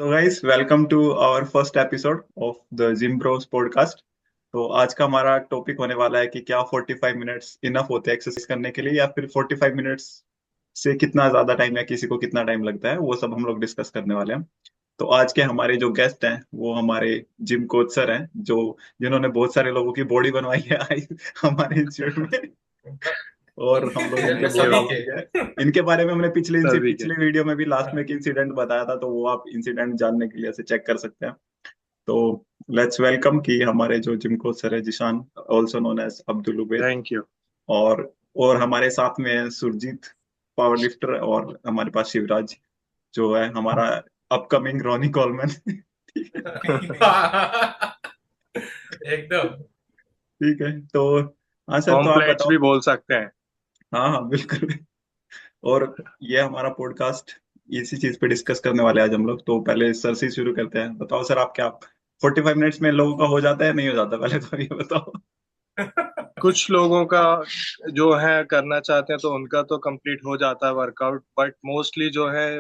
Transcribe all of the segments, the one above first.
So guys, welcome to our first episode of the Gym Bros podcast। तो आज का हमारा टॉपिक होने वाला है कि क्या 45 मिनट्स इनफ होते हैं एक्सरसाइज करने के लिए, या फिर 45 मिनट्स से कितना ज्यादा टाइम या किसी को कितना टाइम लगता है, वो सब हम लोग डिस्कस करने वाले हैं। तो आज के हमारे जो गेस्ट हैं वो हमारे जिम कोच सर हैं, जो जिन्होंने बहुत सारे लोगों की बॉडी बनवाई है हमारे इंस्टीट्यूट में। और हम लोग इनके में बहुत सभी के। आभारी हैं। इनके बारे में हमने सभी के। पिछले वीडियो में भी लास्ट में हाँ। एक इंसिडेंट बताया था, तो वो आप इंसिडेंट जानने के लिए ऐसे चेक कर सकते हैं। तो लेट्स वेलकम कि हमारे जो जिम कोच सर है Zeeshan, also known as Abdul Ubaid. Thank you. और हमारे साथ में है सुरजीत, पावर लिफ्टर। और हमारे पास शिवराज, जो है हमारा अपकमिंग रॉनी कॉलमैन। एकदम। ठीक है, तो हाँ सर, तो आप कॉम्प्लेक्स बताओ। भी बोल सकते हैं। हाँ हाँ बिल्कुल। और ये हमारा पॉडकास्ट इसी चीज पे डिस्कस करने वाले हैं आज हम लोग। तो पहले सर से ही शुरू करते हैं। बताओ सर, आप क्या 45 मिनट्स में लोगों का हो जाता है नहीं हो जाता, पहले तो ये बताओ। कुछ लोगों का जो है करना चाहते हैं तो उनका तो कंप्लीट हो जाता है वर्कआउट, बट मोस्टली जो है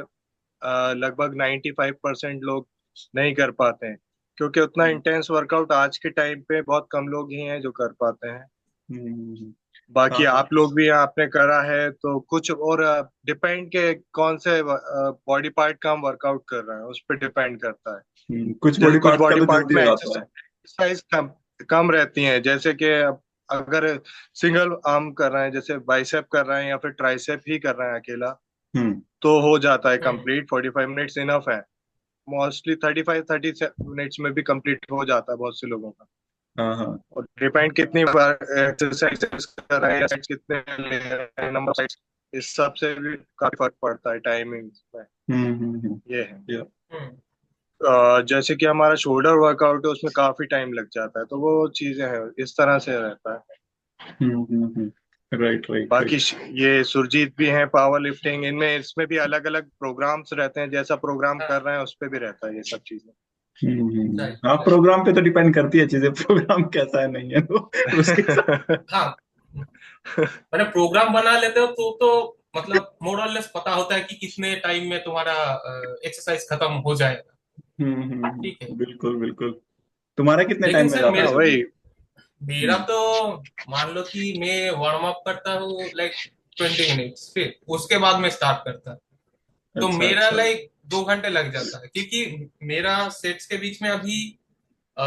लगभग 95% लोग नहीं कर पाते हैं, क्योंकि उतना हम्म इंटेंस वर्कआउट आज के टाइम पे बहुत कम लोग ही हैं जो कर पाते हैं। हम्म। हाँ बाकी हाँ। आप लोग भी आपने करा है तो कुछ और डिपेंड के कौन से बॉडी पार्ट का हम वर्कआउट कर रहे हैं उस पर डिपेंड करता है। कुछ जैसे बॉडी कुछ पार्ट्स का बॉडी तो पार्ट जल्दी हो में जाता है। एक्सरसाइज कम कम रहती हैं, जैसे कि अगर सिंगल आर्म कर रहे हैं, जैसे बाइसेप कर रहे हैं या फिर ट्राइसेप ही कर रहे हैं अकेला, हम्म। तो हो जाता है हम्म। कंप्लीट। 45 मिनट्स इनफ है। मोस्टली 35-30 मिनट्स में भी कंप्लीट हो जाता है बहुत से लोगों का। हाँ हाँ। और डिपेंड कितनी बार एक्सरसाइज कर रहे हैं या sets कितने ले रहे हैं, नंबर साइज, इस सब से भी काफी फर्क पड़ता है टाइमिंग में। ये है। या हम्म। जैसे कि हमारा शोल्डर वर्कआउट है उसमें काफी टाइम लग जाता है, तो वो चीजें हैं, इस तरह से रहता है। राइट राइट बाकी राइट। ये सुरजीत भी हैं पावर लिफ्टिंग, इनमें इसमें भी अलग अलग प्रोग्राम्स रहते हैं, जैसा प्रोग्राम कर हाँ। रहे हैं उस पे भी रहता है ये सब चीजें। राइट हाँ, राइट। प्रोग्राम पे तो डिपेंड करती है चीजें। प्रोग्राम कैसा है नहीं है तो उसके हिसाब। हाँ, मैंने प्रोग्राम बना लेते हो तो मतलब मोर और लेस पता होता है कि कितने टाइम में तुम्हारा एक्सरसाइज खत्म हो जाएगा। ठीक है। बिल्कुल बिल्कुल। तुम्हारा कितने लेकिन टाइम में सर जाता है हाँ सब ये? वही। मेरा हम्म। तो मान लो कि मैं वार्म अप करता हूँ लाइक 20 मिनट्स, फिर उसके बाद मैं स्टार्ट करता हूँ। तो अच्छा मेरा अच्छा। लाइक 2 घंटे लग जाता है, क्योंकि मेरा सेट्स के बीच में अभी अ,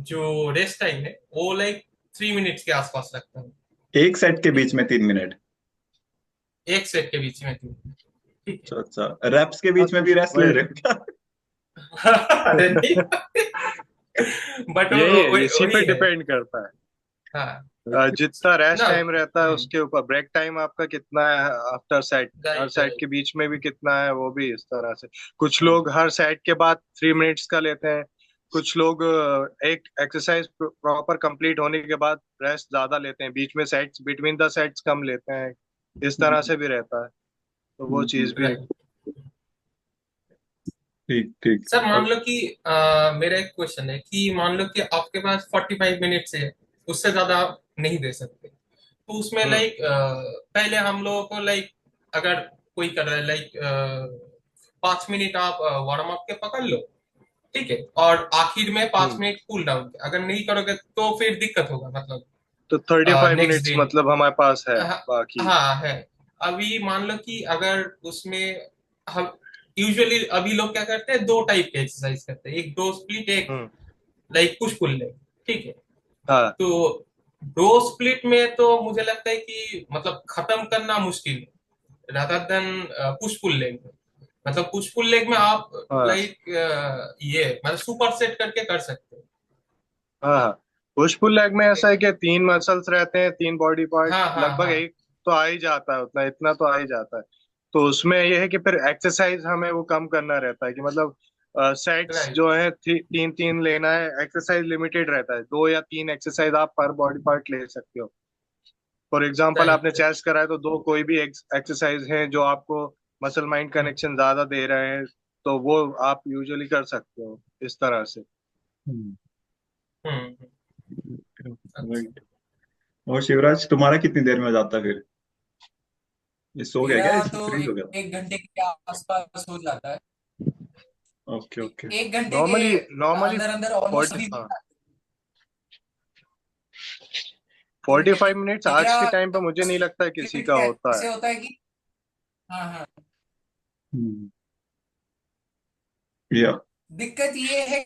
जो रेस्ट टाइम है वो लाइक 3 मिनट्स के आसपास रखता हूँ। एक सेट के ठीक बीच में 3 मिनट? है, एक सेट के बीच में 3 मिनट। ठीक है। अच्छा अच्छा, रैप्स के हाँ बीच में तो भी रेस्ट ले वही रहे हो क्या? अरे नहीं, बट यही है, वही इसी वही पे है। डिपेंड करता है। हाँ जितना रेस्ट ना। टाइम रहता है उसके ऊपर ब्रेक टाइम आपका कितना है, आफ्टर सेट हर राइट सेट राइट। के बीच में भी कितना है, वो भी इस तरह से। कुछ लोग हर सेट के बाद 3 मिनट्स का लेते हैं। कुछ लोग एक एक्सरसाइज प्रॉपर कंप्लीट होने के बाद रेस्ट ज्यादा लेते हैं, बीच में सेट्स बिटवीन द सेट्स कम लेते हैं। इस तरह से भी रहता है, तो वो चीज भी है। राइट। ठीक ठीक। सर मान और लो कि मेरा एक क्वेश्चन है कि मान लो कि आपके पास 45 मिनट्स है, उससे ज्यादा आप नहीं दे सकते, तो उसमें हम्म लाइक पहले हम लोगों को लाइक अगर कोई कर रहा है लाइक 5 मिनट आप वार्म अप के पकड़ लो, ठीक है, और आखिर में पांच हम्म मिनट कूल डाउन के अगर नहीं करोगे तो फिर दिक्कत होगा मतलब तो 35 मिनट्स नेक्स्ट डे। मतलब हमारे पास है बाकी। हाँ है। अभी मान लो कि अगर उसमें हम यूजुअली अभी लोग क्या करते हैं, दो टाइप के एक्सरसाइज करते हैं, एक डो स्प्लिट, एक हम्म लाइक पुश पुल लेग। ठीक है। हाँ तो डो स्प्लिट में तो मुझे लगता है कि मतलब खत्म करना मुश्किल है rather than push pull leg में। मतलब पुश पुल लेग में आप हाँ लाइक ये मतलब सुपर सेट करके कर सकते हो। हाँ हाँ। पुश पुल लेग में ऐसा है कि तीन मसल्स रहते हैं, तीन बॉडी पार्ट, हाँ हाँ लगभग हाँ। एक तो आ ही जाता है, उतना इतना तो आ ही जाता है। तो उसमें यह है कि फिर एक्सरसाइज हमें वो कम करना रहता है, कि मतलब सेट्स राइट जो है तीन तीन लेना है, एक्सरसाइज लिमिटेड रहता है, 2 या 3 एक्सरसाइज आप पर बॉडी पार्ट ले सकते हो। फॉर एग्जाम्पल आपने राइट। चेस्ट करा है तो दो कोई भी एक्सरसाइज है जो आपको मसल माइंड कनेक्शन ज्यादा दे रहे हैं, तो वो आप यूजुअली कर सकते हो इस तरह से। हम्म। अच्छा। राइट। और शिवराज, तुम्हारा कितनी देर में हो जाता है फिर? ये सो गया क्या, मेरा इसमें तो फ्रीज हो एक गया? एक घंटे के आसपास हो जाता है। Okay okay. 1 घंटे के नॉर्मली नॉर्मली अंदर अंदर ऑलमोस्ट सभी 45 मिनट्स आज मेरा के टाइम पे मुझे नहीं लगता है किसी का होता है। कैसे होता है कि हाँ हाँ, हम्म, या दिक्कत ये है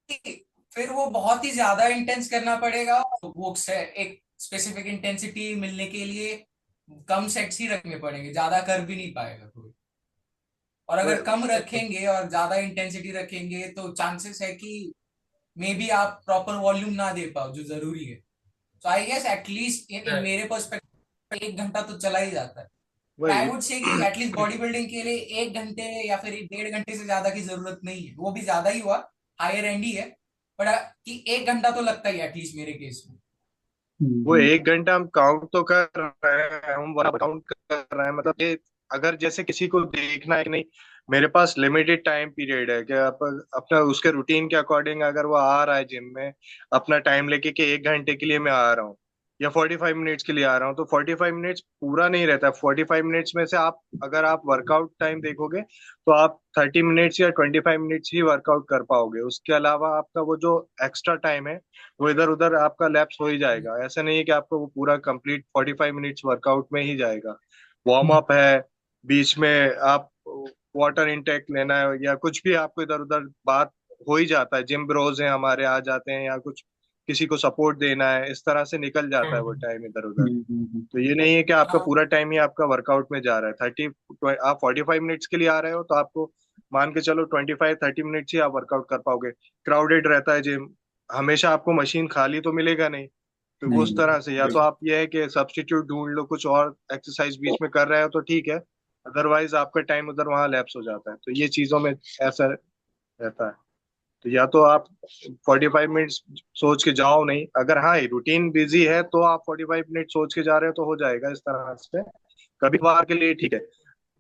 कि फिर वो बहुत ही ज्यादा इंटेंस करना पड़ेगा, वो एक स्पेसिफिक इंटेंसिटी मिलने के लिए कम सेट्स ही रखने पड़ेंगे, ज्यादा कर भी नहीं पाएगा कोई। और अगर कम रखेंगे और ज्यादा इंटेंसिटी रखेंगे तो चांसेस है कि मे बी आप प्रॉपर वॉल्यूम ना दे पाओ जो जरूरी है। तो आई गेस एटलीस्ट इन मेरे पर्सपेक्टिव 1 घंटा तो चला ही जाता है। आई वही वुड से कि एटलीस्ट बॉडी बिल्डिंग के लिए 1 घंटे या फिर 1.5 घंटे से ज्यादा की जरूरत नहीं है, वो भी ज्यादा ही हुआ, हायर एंड ही है, बट कि 1 घंटा तो लगता ही एटलीस्ट मेरे केस में। वो 1 घंटा हम काउंट तो कर रहे हैं, हम काउंट कर रहे हैं, मतलब ये अगर जैसे किसी को देखना है कि नहीं मेरे पास लिमिटेड टाइम पीरियड है कि अपना उसके रूटीन के अकॉर्डिंग अगर वो आ रहा है जिम में अपना टाइम लेके कि 1 घंटे के लिए मैं आ रहा हूँ या 45 मिनट्स के लिए आ रहा हूँ, तो 45 मिनट्स पूरा नहीं रहता। 45 मिनट्स में से आप अगर आप वर्कआउट टाइम देखोगे तो आप 30 मिनट्स या 25 मिनट्स ही वर्कआउट कर पाओगे। उसके अलावा आपका वो जो एक्स्ट्रा टाइम है वो इधर उधर आपका लैप्स हो ही जाएगा। ऐसा नहीं है कि आपको वो पूरा कंप्लीट 45 मिनट्स वर्कआउट में ही जाएगा। वार्म अप है, बीच में आप वाटर इनटेक लेना है या कुछ भी आपको इधर उधर बात हो ही जाता है। जिम ब्रोज हैं हमारे आ जाते हैं या कुछ किसी को सपोर्ट देना है, इस तरह से निकल जाता है वो टाइम इधर उधर। तो ये नहीं है कि आपका हाँ पूरा टाइम ही आपका वर्कआउट में जा रहा है। आप 45 मिनट्स के लिए आ रहे हो तो आपको मान के चलो 25-30 मिनट्स ही आप वर्कआउट कर पाओगे। क्राउडेड रहता है जिम, हमेशा आपको मशीन खाली तो मिलेगा नहीं। तो वो उस हम्म, तरह से या तो आप ये है कि सब्स्टिट्यूट ढूंढ लो, कुछ और एक्सरसाइज बीच में कर रहे हो तो ठीक है, अदरवाइज आपका टाइम उधर वहां लैप्स हो जाता है। तो ये चीजों में ऐसा रहता है। तो या तो आप 45 मिनट्स सोच के जाओ नहीं, अगर हाँ रूटीन बिजी है तो आप 45 मिनट सोच के जा रहे हो तो हो जाएगा इस तरह से कभी कभार के लिए, ठीक है।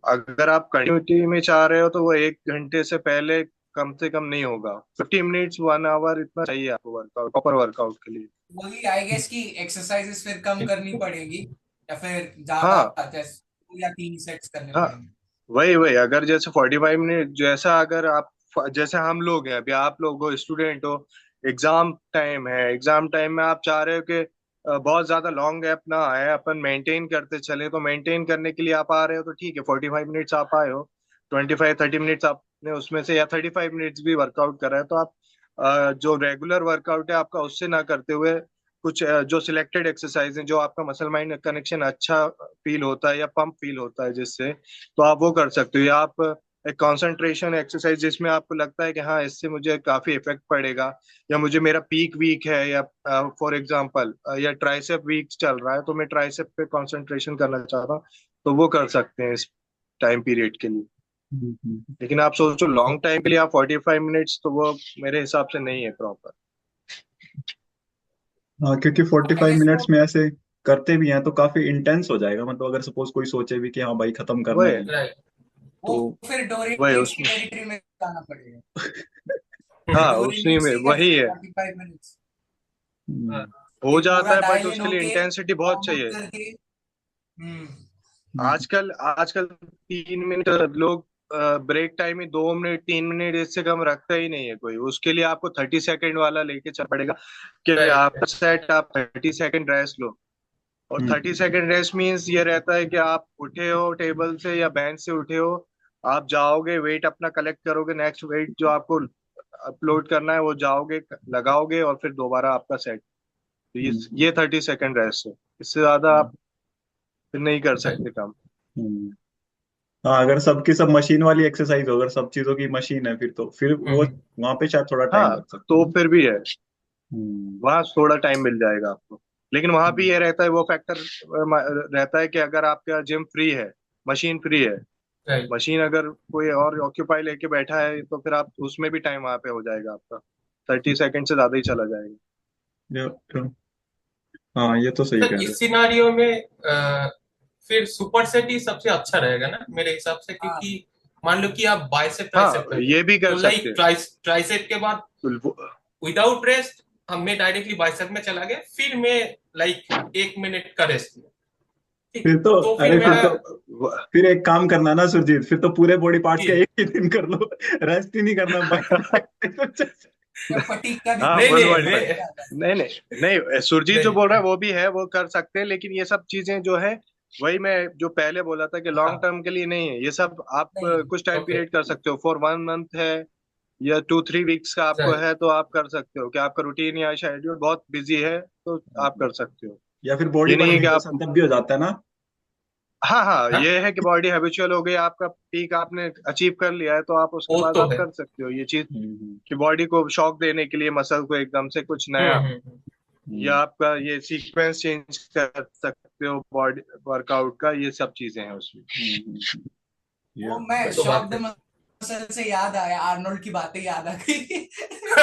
अगर आप कंटिन्यूटी में चाह रहे हो तो वो 1 घंटे से पहले कम से कम नहीं होगा। 50 मिनट्स 1 आवर इतना चाहिए आपको वर्कआउट, प्रॉपर वर्कआउट के लिए। वही आई गेस कि एक्सरसाइजेस फिर कम करनी पड़ेगी या फिर ज्यादा, हाँ जैसे 2 या 3 सेट्स करने हाँ, पड़ेंगे। वही वही अगर जैसे 45 मिनट जैसा अगर आप जैसे हम लोग हैं अभी, आप लोग हो स्टूडेंट हो, एग्जाम टाइम है, एग्जाम टाइम में आप चाह रहे हो कि बहुत ज्यादा लॉन्ग गैप ना आए, अपन मेंटेन करते चले, तो मेंटेन करने के लिए आप आ रहे हो तो ठीक है 45 मिनट्स आप आए हो, 25-30 मिनट्स आपने उसमें से या 35 मिनट्स भी वर्कआउट करा है तो आप जो रेगुलर वर्कआउट है आपका उससे ना करते हुए कुछ जो सिलेक्टेड एक्सरसाइज है जो आपका मसल माइंड कनेक्शन अच्छा फील होता है या पंप फील होता है जिससे, तो आप वो कर सकते हो। या आप एक कंसंट्रेशन एक्सरसाइज जिसमें आपको लगता है कि हाँ इससे मुझे काफी इफेक्ट पड़ेगा, या मुझे मेरा पीक वीक है, या फॉर एग्जांपल या ट्राइसेप वीक चल रहा है तो मैं ट्राइसेप पे कंसंट्रेशन करना चाहता हूँ, तो वो कर सकते हैं इस टाइम पीरियड के लिए। लेकिन आप सोचो लॉन्ग टाइम के लिए आप 45 मिनट्स, तो वो मेरे हिसाब से नहीं है प्रॉपर। हाँ, क्योंकि आई 45 गेस वो मिनट्स में ऐसे करते भी हैं तो काफी इंटेंस हो जाएगा। मतलब अगर सपोज कोई सोचे भी कि हाँ भाई खत्म करना वही ही है, राइट। वो तो फिर डोरेन वही लिंच की उसमें टेरिटरी में जाना पड़ेगा। हाँ डोरेन उसी लिंच में से ही कर वही सकते है, 45 मिनट्स, हो कि जाता पूरा है बट डायल इन उसके लिए होके इंटेंसिटी बहुत वार्म अप चाहिए। करके। हम्म। हम्म, आजकल आजकल 3 मिनट लोग ब्रेक टाइम में 2 मिनट 3 मिनट इससे कम रखता ही नहीं है कोई। उसके लिए आपको 30 सेकेंड वाला लेके चल पड़ेगा कि राइट। आप सेट आप 30 सेकेंड रेस्ट लो। और हम्म, 30 सेकेंड रेस्ट मीन्स ये रहता है कि आप उठे हो टेबल से या बेंच से उठे हो, आप जाओगे वेट अपना कलेक्ट करोगे, नेक्स्ट वेट जो आपको अपलोड करना है वो जाओगे लगाओगे और फिर दोबारा आपका सेट। तो ये 30 सेकेंड रेस्ट है, इससे ज्यादा हम्म, आप फिर नहीं कर राइट। सकते काम। हम्म। हाँ, अगर सबकी सब मशीन वाली एक्सरसाइज हो, अगर सब चीजों की मशीन है, फिर वो हम्म। वहां पे शायद थोड़ा टाइम हाँ लग सकता है तो ना। फिर भी है, हम्म, वहां थोड़ा टाइम मिल जाएगा आपको। लेकिन वहां भी हम्म, ये रहता है, वो फैक्टर रहता है कि अगर आपका जिम फ्री है, मशीन फ्री है, राइट। मशीन अगर कोई और ऑक्यूपाई लेके बैठा है तो फिर आप उसमें भी टाइम वहां पे हो जाएगा आपका, 30 सेकेंड से ज्यादा ही चला जाएगा। हाँ, ये तो सही सर कह रहे इस हो। सिनारियो में फिर सुपर सेट ही सबसे अच्छा रहेगा ना मेरे हिसाब से, हाँ क्योंकि मान लो कि आप बाइसेप ट्राइसेप हाँ कर रहे हो, ये भी कर तो सकते लाइक हैं। ट्राइसेप के बाद वो- विदाउट रेस्ट हम मैं डायरेक्टली बाइसेप में चला गया, फिर मैं लाइक 1 मिनट का रेस्ट लिया, ठीक। फिर तो तो फिर अरे फिर मैं तो फिर एक काम करना ना सुरजीत, फिर तो पूरे बॉडी पार्ट्स का ये एक ही दिन कर लो, रेस्ट ही नहीं करना बाकी। फटीग का हाँ, नहीं फुल नहीं बॉडी पर। नहीं नहीं नहीं, सुरजीत जो नहीं बोल रहा है वो भी है, वो कर सकते हैं, लेकिन ये सब चीजें जो है, वही मैं जो पहले बोला था कि लॉन्ग हाँ टर्म के लिए नहीं है ये सब। आप नहीं। कुछ टाइम ओके पीरियड कर सकते हो, फॉर 1 मंथ है या 2-3 वीक्स का आपको राइट है, तो आप कर सकते हो कि आपका रूटीन या शेड्यूल बहुत बिजी है, तो आप कर सकते हो। या फिर बॉडी ये नहीं पर है कि आप, हाइड्रेशन तब भी हो जाता है ना। हाँ हाँ, हाँ ये है कि बॉडी हैबिचुअल हो गई, आपका पीक आपने अचीव कर लिया है, तो आप उसके वो बाद तो आप है। कर सकते हो ये चीज, हम्म कि बॉडी को शॉक देने के लिए मसल को एकदम से कुछ नया, हम्म। या हम्म आपका ये सीक्वेंस चेंज कर सकते हो बॉडी वर्कआउट का, ये सब चीजें हैं उसमें। हम्म, वो या मैं ये तो शॉक बात द है। मसल से याद आया, आर्नोल्ड की बातें याद आ गई। वो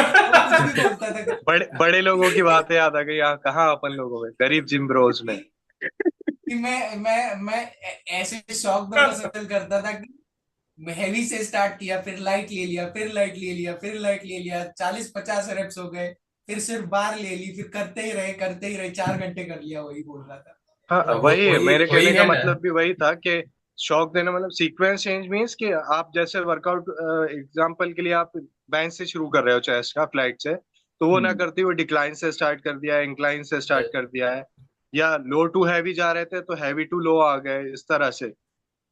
कुछ भी बोलता था बड़े बड़े लोगों की बातें याद आ गई, यहाँ कहाँ अपन लोगों में, गरीब जिम ब्रोस में। कि मैं ऐसे शॉक द मसल करता था कि हैवी से स्टार्ट किया, फिर लाइट ले लिया, फिर लाइट ले लिया, फिर लाइट ले लिया, 40-50 रेप्स हो गए, फिर सिर्फ बार ले ली, फिर करते ही रहे, 4 घंटे कर लिया, वही बोल रहा था। हाँ, वही वही मेरे वही कहने का है ना। मतलब भी वही था कि शौक देना मतलब सीक्वेंस चेंज मीन्स कि आप जैसे वर्कआउट, एग्जांपल के लिए आप बेंच से शुरू कर रहे हो, चेस्ट का फ्लैट से, तो वो ना हम्म करते हुए डिक्लाइन से स्टार्ट कर दिया है, इंक्लाइन से स्टार्ट कर दिया है, या लो टू हैवी जा रहे थे तो हैवी टू लो आ गए, इस तरह से,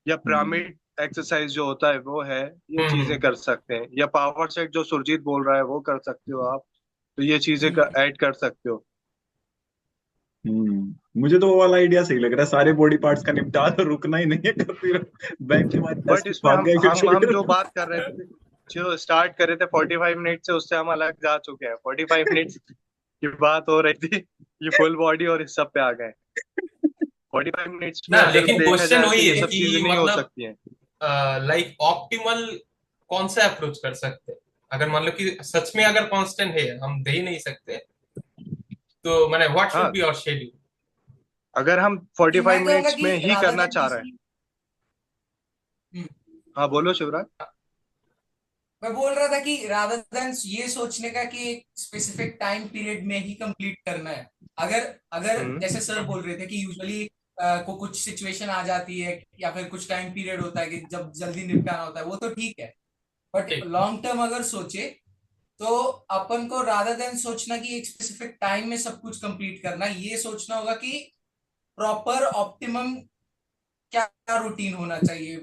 या हम्म पिरामिड एक्सरसाइज जो होता है वो है, ये चीजें हम्म। कर सकते हैं, या पावर सेट जो सुरजीत बोल रहा है वो कर सकते हो आप, तो ये चीजें हम्म। ऐड कर सकते हो। मुझे तो वो वाला आइडिया सही लग रहा है, सारे बॉडी पार्ट्स का निपटा दो, रुकना ही नहीं है, करते रहो, बैंक के बाद बट टेस्ट इसमें भाग हम गए फिर हम शुरू हम जो करो। बात कर रहे थे, जो स्टार्ट कर रहे थे 45 मिनट से, उससे हम अलग जा चुके हैं, 45 मिनट्स की बात हो रही थी, ये फुल बॉडी और इस सब पे आ गए। 45 मिनट्स में ना अगर लेकिन देखा क्वेश्चन जाए तो वही ये है सब कि चीजें नहीं हो मतलब सकती हैं। लाइक ऑप्टिमल कौन सा अप्रोच कर सकते हैं। अगर मान लो कि सच में अगर कांस्टेंट है, हम दे ही नहीं सकते, तो मैंने व्हाट शुड हाँ, बी आवर शेड्यूल। अगर हम कि 45 मैं कहूंगा मिनट्स कि में ही रादर करना देन चाह रहे हैं। जैसे, हाँ, बोलो शिवराज। मैं बोल रहा था कि रादर देन ये सोचने का कि एक स्पेसिफिक टाइम पीरियड में ही कंप्लीट करना है, अगर अगर हम्म जैसे सर बोल रहे थे कि यूजुअली को कुछ सिचुएशन आ जाती है या फिर कुछ टाइम पीरियड होता है कि जब जल्दी निपटाना होता है, वो तो ठीक है, बट ठीक। लॉन्ग टर्म अगर सोचे तो अपन को रादर देन सोचना कि एक स्पेसिफिक टाइम में सब कुछ कंप्लीट करना, ये सोचना होगा कि प्रॉपर ऑप्टिमम क्या रूटीन होना चाहिए,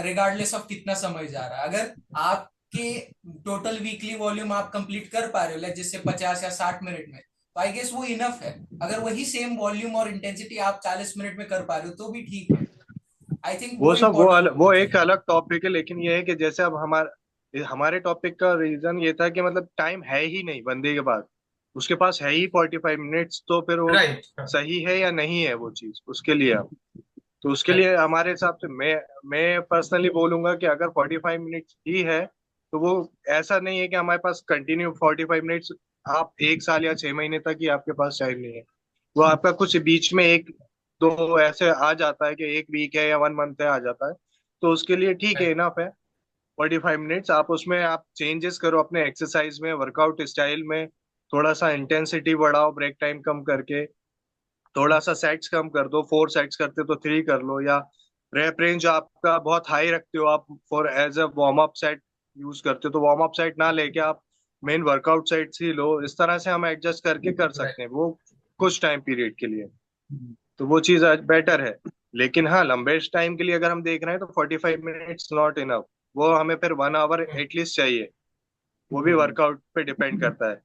रिगार्डलेस ऑफ कितना समय जा रहा है। अगर आपके टोटल वीकली वॉल्यूम आप कंप्लीट कर पा रहे हो जिससे 50 या 60 मिनट में, तो आई गेस वो इनफ है। अगर वही सेम वॉल्यूम और इंटेंसिटी आप 40 मिनट में कर पा रहे हो तो भी ठीक है। आई थिंक वो वो सब इम्पोर्टेंट होना वो एक चाहिए। अलग टॉपिक है, लेकिन ये है कि जैसे अब हमारे टॉपिक का रीजन ये था कि मतलब टाइम है ही नहीं बंदे के पास, उसके पास है ही 45 मिनट्स, तो फिर वो राइट सही है या नहीं है वो चीज उसके लिए। अब तो उसके राइट लिए हमारे हिसाब से मैं पर्सनली बोलूंगा कि अगर 45 मिनट्स ही है, तो वो ऐसा नहीं है कि हमारे पास कंटिन्यू 45 मिनट्स, आप 1 साल या 6 महीने तक ही आपके पास टाइम नहीं है, वो आपका कुछ बीच में एक दो ऐसे आ जाता है कि एक वीक है या 1 मंथ है आ जाता है, तो उसके लिए ठीक है, राइट इनफ है। 45 मिनट्स आप उसमें आप चेंजेस करो अपने एक्सरसाइज में, वर्कआउट स्टाइल में, थोड़ा सा इंटेंसिटी बढ़ाओ, ब्रेक टाइम कम करके, थोड़ा सा सेट्स कम कर दो, 4 सेट्स करते तो 3 कर लो, या रैप रेंज आपका बहुत हाई रखते हो आप, for as a warm up set use करते हो, तो वार्म अप सेट ना लेके आप मेन वर्कआउट सेट्स ही लो, इस तरह से हम एडजस्ट करके कर सकते राइट। हैं वो कुछ टाइम पीरियड के लिए, तो वो चीज बेटर है। लेकिन हाँ, लंबे टाइम के लिए अगर हम देख रहे हैं तो 45 मिनट्स नॉट इनफ, वो हमें फिर 1 आवर एटलीस्ट चाहिए, वो भी वर्कआउट पे डिपेंड करता है।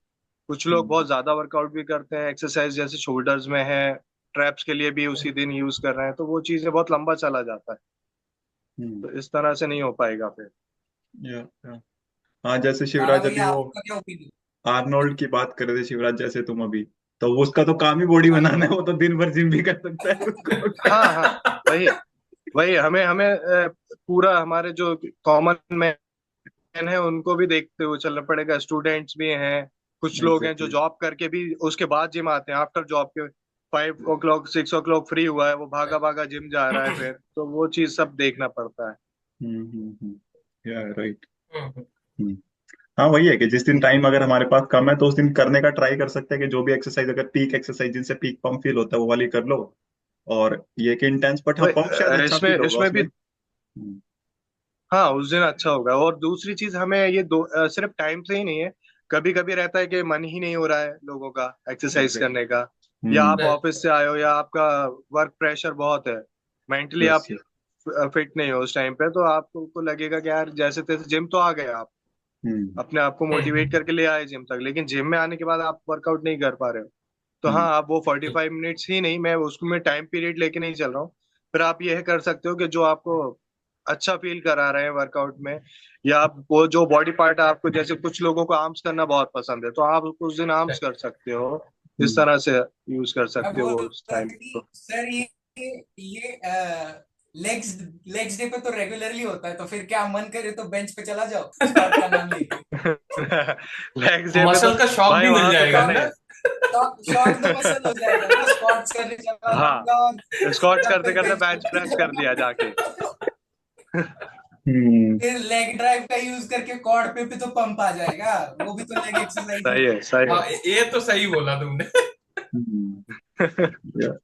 कुछ लोग बहुत ज्यादा वर्कआउट भी करते हैं, एक्सरसाइज जैसे शोल्डर्स में है, ट्रैप्स के लिए भी उसी दिन यूज कर रहे हैं, तो वो चीजें बहुत लंबा चला जाता है, तो इस तरह से नहीं हो पाएगा फिर। या हाँ, जैसे राणा शिवराज अभी भैया वो आपका क्या ओपिनियन? आर्नोल्ड की बात कर रहे थे शिवराज, जैसे तुम अभी, तो वो उसका तो काम ही बॉडी हाँ बनाना है, वो तो दिन भर जिम भी कर सकता है उसको। हाँ हाँ, वही वही हमें हमें पूरा हमारे जो कॉमन मैन है उनको भी देखते हुए चलना पड़ेगा, स्टूडेंट्स भी हैं, कुछ लोग हैं जो एग्जैक्टली। जॉब करके भी उसके बाद जिम आते हैं, आफ्टर जॉब के 5 o'clock 6 o'clock फ्री हुआ है, वो भागा भागा जिम जा रहा है, फिर तो वो चीज सब देखना पड़ता है। या राइट। हाँ वही है कि जिस दिन टाइम अगर हमारे पास कम है तो उस दिन करने का ट्राई कर सकते हैं कि जो भी एक्सरसाइज, अगर पीक एक्सरसाइज जिनसे पीक पंप फील होता है वो वाली कर लो, और ये कि इंटेंस, बट हाँ पंप शायद अच्छा इसमें फील होगा इसमें भी उसमें। हाँ, उस दिन अच्छा होगा। और दूसरी चीज, हमें ये सिर्फ टाइम से ही नहीं है, कभी कभी रहता है कि मन ही नहीं हो रहा है लोगों का एक्सरसाइज करने का, या आप Right. ऑफिस से आए हो, या आपका वर्क प्रेशर बहुत है, मेंटली यस आप फिट नहीं हो उस टाइम पे, तो आपको लगेगा कि यार जैसे तैसे जिम तो आ गए आप, यस। अपने आप को मोटिवेट हम्म। करके ले आए जिम तक, लेकिन जिम में आने के बाद आप वर्कआउट नहीं कर पा रहे हो। तो हाँ, आप वो 45 मिनट्स ही नहीं, मैं उसमें टाइम पीरियड लेके नहीं चल रहा हूँ। फिर आप यह कर सकते हो कि जो आपको अच्छा फील करा रहे हैं वर्कआउट में, या आप वो जो बॉडी पार्ट आपको, जैसे कुछ लोगों को आर्म्स करना बहुत पसंद है, तो आप उस दिन आर्म्स कर सकते हो, इस तरह से यूज कर मैं सकते हो बोल वो उस रहा था टाइम कि को। सर ये लेग्स लेग्स डे पे तो रेगुलरली होता है, तो फिर क्या मन करे तो बेंच पे चला जाओ स्क्वाट का नाम लेके। लेग्स डे पे तो मसल का शौक भाई भी मिल वहां तो जाएगा करना ही ना। है। शॉर्ट तो मसल हो जाएगा ना, स्क्वाट्स करने चला हाँ, जाऊंगा और स्क्वाट्स या करते फिर करते बेंच बेंच पे प्रेस कर दिया जाके। हम्म। फिर लेग ड्राइव का यूज करके क्वाड पे भी तो पंप आ जाएगा, वो भी तो लेग एक्सरसाइज सही ही है, सही हाँ, है। ये तो सही बोला तुमने। या-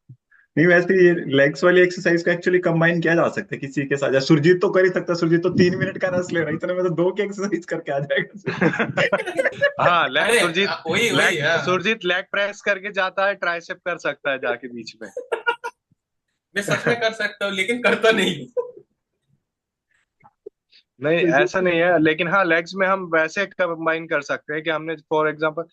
नहीं, वैसे ये लेग्स वाली एक्सरसाइज को एक्चुअली कंबाइन किया जा सकता है किसी के साथ। या सुरजीत तो कर ही सकता है, सुरजीत तो 3 मिनट का रस ले रहा है, इतने में तो 2 की एक्सरसाइज करके आ जाएगा सुरजीत। हाँ, अरे वही वही लेग सुरजीत लेग प्रेस करके जाता है, ट्राइसेप कर सकता है जाके बीच में। मैं सच में कर सकता हूँ लेकिन करता नहीं हूँ। नहीं, ऐसा नहीं है, लेकिन हाँ, लेग्स में हम वैसे कंबाइन कर सकते हैं कि हमने फॉर एग्जांपल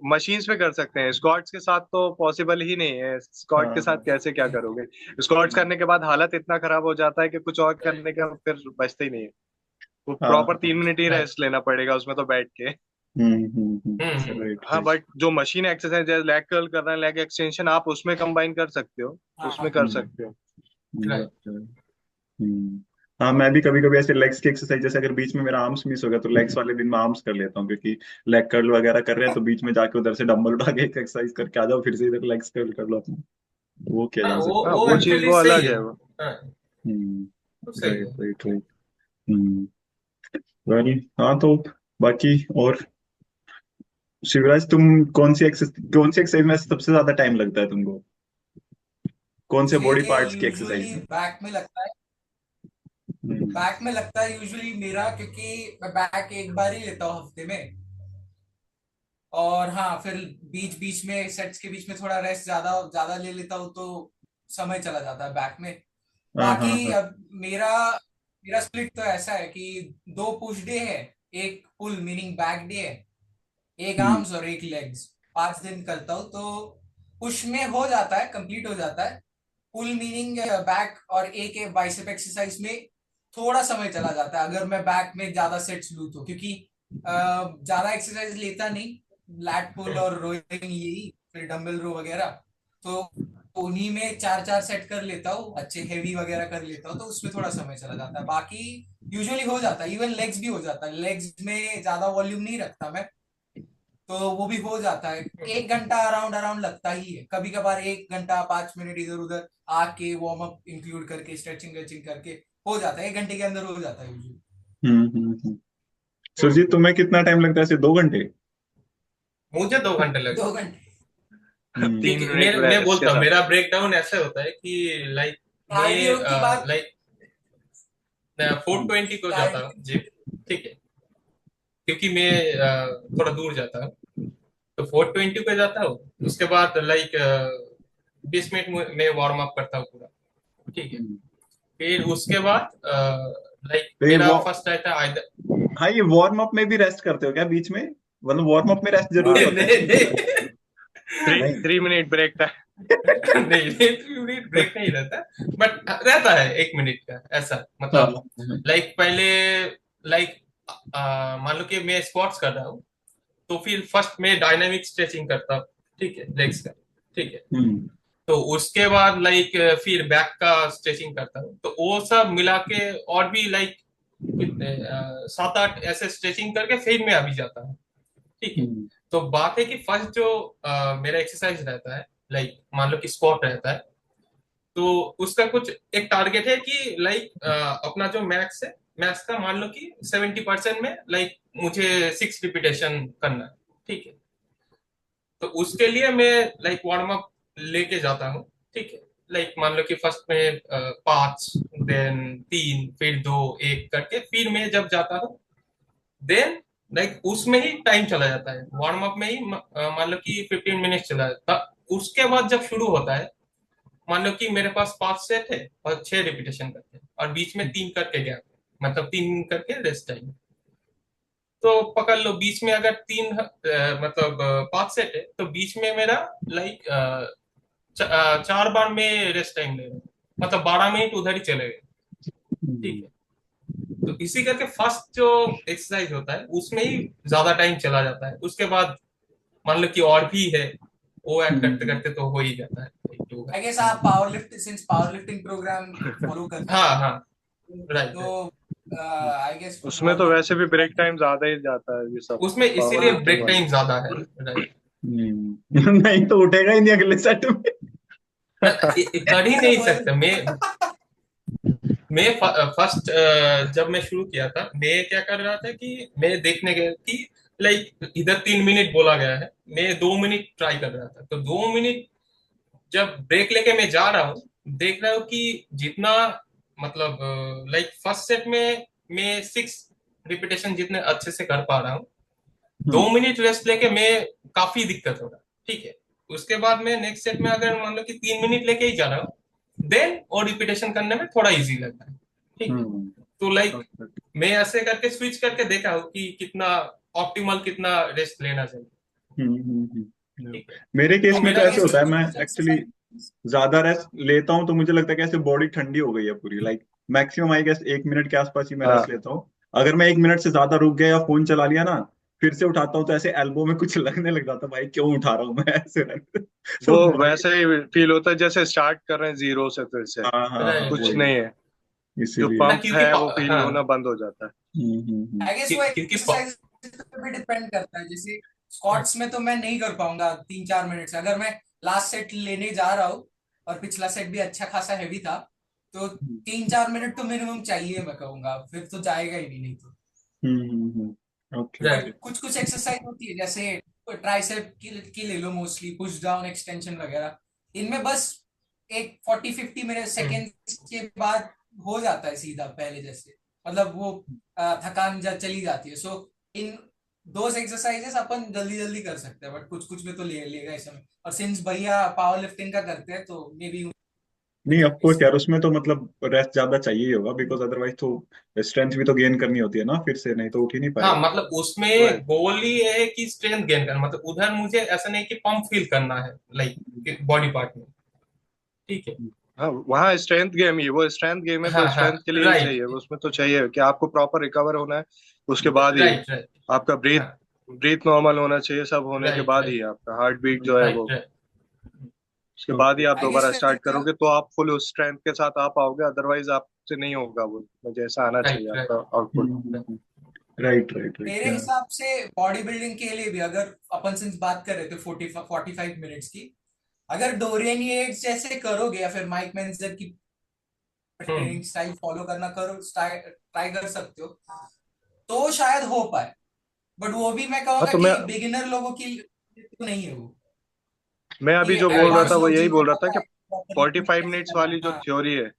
मशीन्स पे कर सकते हैं, स्क्वाट्स के साथ तो पॉसिबल ही नहीं है। स्क्वाट हाँ के साथ हाँ। कैसे क्या करोगे? स्क्वाट्स करने के बाद हालत इतना खराब हो जाता है कि कुछ और करने का फिर बचता ही नहीं है। वो हाँ। प्रॉपर 3 मिनट ही राइट। रेस्ट लेना पड़ेगा उसमें तो बैठ के। राइट हाँ, राइट। बट जो मशीन एक्सरसाइज जैसे लेग कर्ल कर रहे हैं, लेग एक्सटेंशन, आप उसमें कंबाइन कर सकते हो, उसमें कर सकते हो। राइट। हाँ, मैं भी कभी कभी ऐसे लेग्स की एक्सरसाइज, जैसे अगर बीच में मेरा आर्म्स मिस हो गया तो लेग्स वाले दिन मैं आर्म्स कर लेता हूँ, क्योंकि लेग कर्ल वगैरह कर रहे हैं तो बीच में जाके उधर से डम्बल उठा के एक्सरसाइज करके आ जाओ, फिर से इधर लेग्स कर्ल कर लो अपना। वो किया हाँ, जा वो सकता है। हाँ, वो वो चीज एक्चुअली वो सही अलग है। है वो। हाँ, हम्म। वो सही राइट है। Right right. हम्म। वेल, हाँ तो बाकी और शिवराज, तुम कौन सी एक्सरसाइज में सबसे ज्यादा टाइम लगता है तुमको? कौन से मुझे बॉडी पार्ट्स की एक्सरसाइज यूजुअली में? बैक में लगता है। हम्म। बैक में लगता है यूजुअली मेरा, क्योंकि मैं बैक एक बार ही लेता हूँ हफ्ते में। और हाँ, फिर बीच बीच में सेट्स के बीच में थोड़ा रेस्ट ज्यादा ज्यादा ले लेता हूँ, तो समय चला जाता है बैक में। हाँ हाँ बाकी हाँ। अब मेरा मेरा स्प्लिट तो ऐसा है कि 2 पुश डे है, एक पुल मीनिंग बैक डे है, एक हम्म। आर्म्स और एक लेग्स। 5 दिन करता हूँ, तो पुश में हो जाता है, कंप्लीट हो जाता है। पुल मीनिंग बैक और एक बाइसेप एक्सरसाइज में थोड़ा समय चला जाता है, अगर मैं बैक में ज्यादा सेट्स लूँ तो, क्योंकि ज्यादा एक्सरसाइज लेता नहीं, लैट पुल और रोइंग यही, फिर डंबल रो वगैरह, तो उन्हीं में 4-4 सेट कर लेता हूँ, अच्छे हेवी वगैरह कर लेता हूँ, तो उसमें थोड़ा समय चला जाता है। बाकी यूजुअली हो जाता है, इवन लेग्स भी हो जाता है, लेग्स में ज्यादा वॉल्यूम नहीं रखता मैं, तो वो भी हो जाता है। 1 घंटा अराउंड अराउंड लगता ही है, कभी कभार 1 घंटा 5 मिनट इधर उधर आके वार्म अप इंक्लूड करके स्ट्रेचिंग वेचिंग करके हो जाता है, 1 घंटे के अंदर हो जाता है यूजुअली। हम्म। सुरजीत, तुम्हें कितना टाइम लगता है ऐसे? 2 घंटे? मुझे 2 घंटे लगे। 2 घंटे हम्म। तीन क्योंकि मिनट मैं रेस्ट के बोलता हूँ, साथ। मेरा ब्रेक डाउन ऐसे होता है कि लाइक कार्डियो की मैं बात, लाइक 420 को जाता हूँ कार्डियो जिम। ठीक है, क्योंकि मैं थोड़ा दूर जाता हूँ, तो 420 पे जाता हूँ। उसके बाद लाइक 20 मिनट में वार्म अप करता हूँ पूरा। ठीक है, फिर उसके बाद लाइक तो मेरा फर्स्ट रहता है हाँ, ये वार्म अप में भी रेस्ट करते हो क्या बीच में? मतलब वार्म अप में रेस्ट जरूरी हाँ, होता है? नहीं नहीं 3 मिनट ब्रेक था। नहीं, 3 मिनट ब्रेक नहीं रहता, बट रहता है 1 मिनट का ऐसा, हाँ मतलब हाँ। लाइक पहले लाइक मान लो कि मैं स्क्वाट्स कर रहा हूँ, तो फिर फर्स्ट में डायनामिक स्ट्रेचिंग करता हूँ। ठीक है, लेग्स का। ठीक है, हम्म। तो उसके बाद लाइक फिर बैक का स्ट्रेचिंग करता हूँ, तो वो सब मिला के और भी लाइक कितने 7-8 ऐसे स्ट्रेचिंग करके फिर मैं अभी जाता हूँ। ठीक है, हम्म। तो बात है कि फर्स्ट जो मेरा एक्सरसाइज रहता है, लाइक मान लो कि स्क्वाट रहता है, तो उसका कुछ एक टारगेट है कि लाइक अपना जो मैक्स है, मैक्स का मान लो कि 70% में लाइक मुझे 6 रिपीटेशन करना है। ठीक है, तो उसके लिए मैं लाइक वार्म अप लेके जाता हूँ। ठीक है, लाइक मान लो कि फर्स्ट में 5, देन 3, फिर 2, 1 करके फिर मैं जब जाता हूँ, देन लाइक उसमें ही टाइम चला जाता है, वार्म अप में ही मान लो कि 15 मिनट चला जाता। उसके बाद जब शुरू होता है, मान लो कि मेरे पास 5 सेट है और 6 रिपीटेशन करते हैं और बीच में 3 करके गैप, मतलब 3 करके रेस्ट टाइम। तो पकड़ लो बीच में अगर 3 मतलब 5 सेट है तो बीच में मेरा लाइक 4 बार में रेस्ट टाइम ले रहा हूँ, मतलब 12 मिनट उधर ही चले गए। ठीक है, तो इसी करके फर्स्ट जो एक्सरसाइज होता है उसमें ही ज्यादा टाइम चला जाता है। उसके बाद मान लो कि और भी है, वो ऐड करते करते तो हो ही जाता है योगा। आई गेस आप पावर लिफ्टिंग प्रोग्राम फॉलो करते हाँ हो, हाँ, राइट तो राइट। आई गेस उसमें तो वैसे भी ब्रेक टाइम ज्यादा ही जाता है ये सब उसमें पावर इसीलिए लिफ्टिंग ब्रेक वाले। टाइम ज्यादा है, राइट। नहीं तो उठेगा ही नहीं अगले सेट में। कर ही नहीं सकते। मैं फर्स्ट जब मैं शुरू किया था, मैं क्या कर रहा था कि मैं देखने गया कि लाइक इधर 3 मिनट बोला गया है, मैं 2 मिनट ट्राई कर रहा था। तो 2 मिनट जब ब्रेक लेके मैं जा रहा हूँ, देख रहा हूँ कि जितना मतलब लाइक फर्स्ट सेट में मैं 6 रिपीटेशन जितने अच्छे से कर पा रहा हूँ, 2 मिनट रेस्ट लेके मैं काफी दिक्कत हो रहा है। ठीक है, उसके बाद मैं नेक्स्ट सेट में अगर मान लो कि 3 मिनट लेके ही जा रहा हूँ, देन और रिपीटेशन करने में थोड़ा इजी लगता है। ठीक है, तो लाइक मैं ऐसे करके स्विच करके देखा हूँ कि कितना ऑप्टिमल, कितना रेस्ट लेना चाहिए। ठीक है, मेरे केस तो में तो मेरा ऐसे इस होता है, मैं एक्चुअली ज्यादा रेस्ट लेता हूँ तो मुझे लगता है कि ऐसे बॉडी ठंडी हो गई है पूरी, like maximum I guess 1 minute के आसपास ही मैं रेस्ट हाँ, लेता हूँ। अगर मैं 1 मिनट से ज्यादा रुक गया या फोन चला लिया ना, फिर से उठाता हूँ तो ऐसे एल्बो में कुछ लगने लग जाता है, भाई क्यों उठा रहा हूँ मैं ऐसे रहने दे। वो तो भाई वैसे ही फील होता है जैसे स्टार्ट कर रहे हैं जीरो से फिर से। हाँ हाँ हाँ, राइट कुछ राइट। वही नहीं है, जो इसीलिए। ना पंप क्योंकि है वो फील होना हाँ, बंद हो जाता है। हम्म। आई गेस वो क्योंकि एक्सरसाइज पे भी डिपेंड करता है। जैसे स्क्वाट्स में तो मैं नहीं कर पाऊंगा 3-4 मिनट से। अगर मैं लास्ट सेट लेने जा रहा हूँ और पिछला सेट भी अच्छा खासा हैवी था, तो 3-4 मिनट तो मिनिमम चाहिए, मैं कहूंगा, फिर तो जाएगा ही नहीं तो। Okay but okay. राइट। कुछ कुछ एक्सरसाइज होती है, जैसे ट्राइसेप की ले लो, मोस्टली पुश डाउन एक्सटेंशन वगैरह। इनमें बस एक 40-50 मिनट सेकेंड के बाद हो जाता है सीधा पहले जैसे, मतलब वो थकान चली जाती है। सो इन दोज एक्सरसाइजेस अपन जल्दी जल्दी कर सकते हैं, बट कुछ कुछ में तो लेगा इस समय। और सिंस भैया पावर लिफ्टिंग का करते हैं तो मे बी नहीं ऑफ कोर्स यार, उसमें तो मतलब रेस्ट ज्यादा चाहिए ही होगा, बिकॉज अदरवाइज तो स्ट्रेंथ भी तो गेन करनी होती है ना फिर से, नहीं तो उठ ही नहीं हाँ, पाएगा। मतलब उसमें वही। गोल ही है कि स्ट्रेंथ गेन करना, मतलब उधर मुझे ऐसा नहीं कि पंप फील करना है लाइक बॉडी पार्ट में। ठीक है। हाँ, वहाँ स्ट्रेंथ गेम ही, वो स्ट्रेंथ गेम है तो हाँ हाँ, स्ट्रेंथ के लिए ही चाहिए, राइट उसमें तो चाहिए कि आपको प्रॉपर रिकवर होना है। उसके बाद ही राइट राइट। आपका ब्रीथ हाँ, ब्रीथ नॉर्मल होना चाहिए, सब होने के राइट बाद ही राइट आपका हार्ट बीट जो है वो, राइट राइट। उसके बाद ही ओके। आप आई गेस दोबारा स्टार्ट करोगे तो आप फुल उस स्ट्रेंथ के साथ आ पाओगे, अदरवाइज आपसे नहीं होगा वो जैसा आना चाहिए राइट राइट। आपका आउटपुट। राइट राइट राइट मेरे या। हिसाब से बॉडी बिल्डिंग के लिए भी, अगर अपन सिंस बात कर रहे थे 45 मिनट्स की, अगर डोरियन येट्स जैसे करोगे या फिर माइक मेंजर की हम्म। ट्रेनिंग स्टाइल फॉलो करना करो, ट्राई कर सकते हो, तो शायद हो पाए। बट वो भी मैं हाँ कहूंगा तो कि बिगिनर लोगों की तो नहीं है वो, मैं अभी कि जो बोल रहा राइट था एडवांस वो लोग यही जिनको बोल रहा था पता कि है प्रॉपर 45 मिनट्स कैसे करना है। वाली जो हाँ। थ्योरी है,